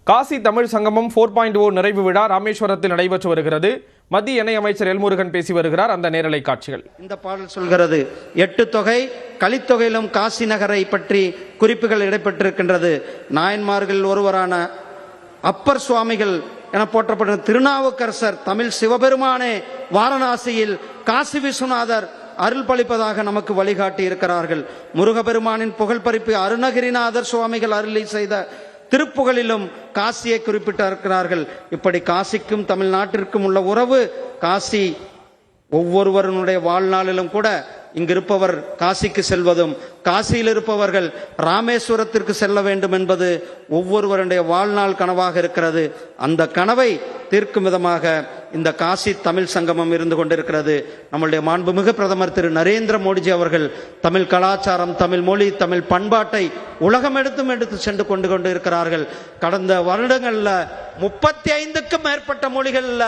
காசி தமிழ் சங்கமம் 4.0 நிறைவு விழா ராமேஸ்வரத்தில் நடைபெற்று வருகிறது. மத்திய இணை அமைச்சர் எல்முருகன் பேசி வருகிறார். அந்த நேரலை காட்சிகள். இந்த பாடல் சொல்கிறது, 8 தொகை கலித்தொகையிலும் காசி நகரை பற்றி குறிப்புகள் இடம்பெற்றிருக்கின்றது. நாயன்மார்கள் ஒருவரான அப்பர் சுவாமிகள் என போற்றப்பட்ட திருநாவுக்கரசர் தமிழ் சிவபெருமானே வாரணாசியில் காசி விஸ்வநாதர் அருள் பளிப்பதாக நமக்கு வழிகாட்டி இருக்கிறார்கள். முருகபெருமானின் புகழ்பறிப்பு அருணகிரிநாதர் சுவாமிகள் அருளி செய்த திருப்புகழிலும் காசியை குறிப்பிட்டிருக்கிறார்கள். இப்படி காசிக்கும் தமிழ்நாட்டிற்கும் உள்ள உறவு, காசி ஒவ்வொருவருடைய வாழ்நாளிலும் கூட இங்கிருப்பவர் காசிக்கு செல்வதும், காசியில் இருப்பவர்கள் ராமேஸ்வரத்திற்கு செல்ல வேண்டும் என்பது ஒவ்வொருவருடைய வாழ்நாள் கனவாக இருக்கிறது. அந்த கனவை தீர்க்கும் விதமாக இந்த காசி தமிழ் சங்கமம் இருந்து கொண்டிருக்கிறது. நம்முடைய மாண்புமிகு பிரதமர் திரு நரேந்திர மோடிஜி அவர்கள் தமிழ் கலாச்சாரம், தமிழ் மொழி, தமிழ் பண்பாட்டை உலகம் எடுத்து சென்று கொண்டு இருக்கிறார்கள். கடந்த வருடங்கள்ல 35க்கும் மேற்பட்ட மொழிகள்ல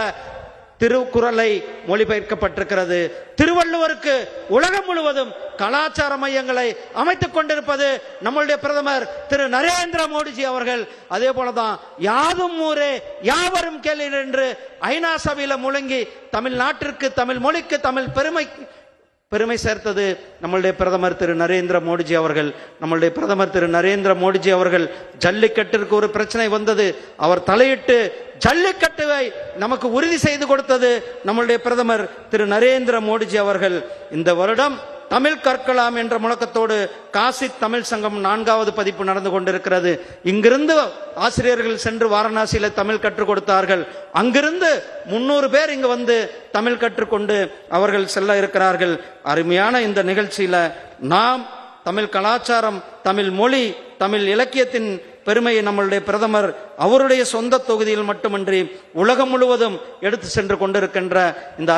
திருக்குறளை மொழிபெயர்க்கப்பட்டிருக்கிறது. திருவள்ளுவருக்கு உலகம் முழுவதும் கலாச்சார மையங்களை அமைத்துக் கொண்டிருப்பது நம்முடைய பிரதமர் திரு நரேந்திர மோடிஜி அவர்கள். அதே போலதான் யாதும் ஊரே யாவரும் கேளீர் என்று ஐநா சபையில முழங்கி தமிழ்நாட்டிற்கு, தமிழ் மொழிக்கு, தமிழ் பெருமை சேர்த்தது நம்மளுடைய பிரதமர் திரு நரேந்திர மோடிஜி அவர்கள். நம்மளுடைய பிரதமர் திரு நரேந்திர மோடிஜி அவர்கள் ஜல்லிக்கட்டிற்கு ஒரு பிரச்சனை வந்தது, அவர் தலையிட்டு ஜல்லிக்கட்டுவை நமக்கு உறுதி செய்து கொடுத்தது நம்மளுடைய பிரதமர் திரு நரேந்திர மோடிஜி அவர்கள். இந்த வருடம் தமிழ் கற்கலாம் என்ற முழக்கத்தோடு காசி தமிழ் சங்கம் 4வது பதிப்பு நடந்து கொண்டிருக்கிறது. இங்கிருந்து ஆசிரியர்கள் சென்று வாரணாசியில தமிழ் கற்றுக் கொடுத்தார்கள். அங்கிருந்து 300 பேர் இங்கு வந்து தமிழ் கற்றுக்கொண்டு அவர்கள் செல்ல இருக்கிறார்கள். அருமையான இந்த நிகழ்ச்சியில நாம் தமிழ் கலாச்சாரம், தமிழ் மொழி, தமிழ் இலக்கியத்தின் பெருமையை நம்மளுடைய பிரதமர் அவருடைய சொந்த தொகுதியில் மட்டுமின்றி உலகம் முழுவதும் எடுத்து சென்று கொண்டிருக்கின்ற இந்த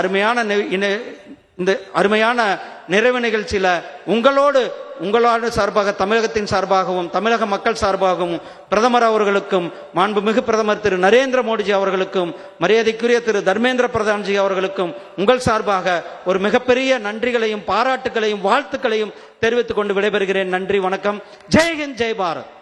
அருமையான நிறைவு நிகழ்ச்சியில உங்களோடு சார்பாக, தமிழகத்தின் சார்பாகவும், தமிழக மக்கள் சார்பாகவும் பிரதமர் அவர்களுக்கும், மாண்புமிகு பிரதமர் திரு நரேந்திர மோடிஜி அவர்களுக்கும், மரியாதைக்குரிய திரு தர்மேந்திர பிரதான்ஜி அவர்களுக்கும் உங்கள் சார்பாக ஒரு மிகப்பெரிய நன்றிகளையும் பாராட்டுகளையும் வாழ்த்துக்களையும் தெரிவித்துக் கொண்டு விடைபெறுகிறேன். நன்றி, வணக்கம். ஜெய் ஹிந்த், ஜெய் பாரத்.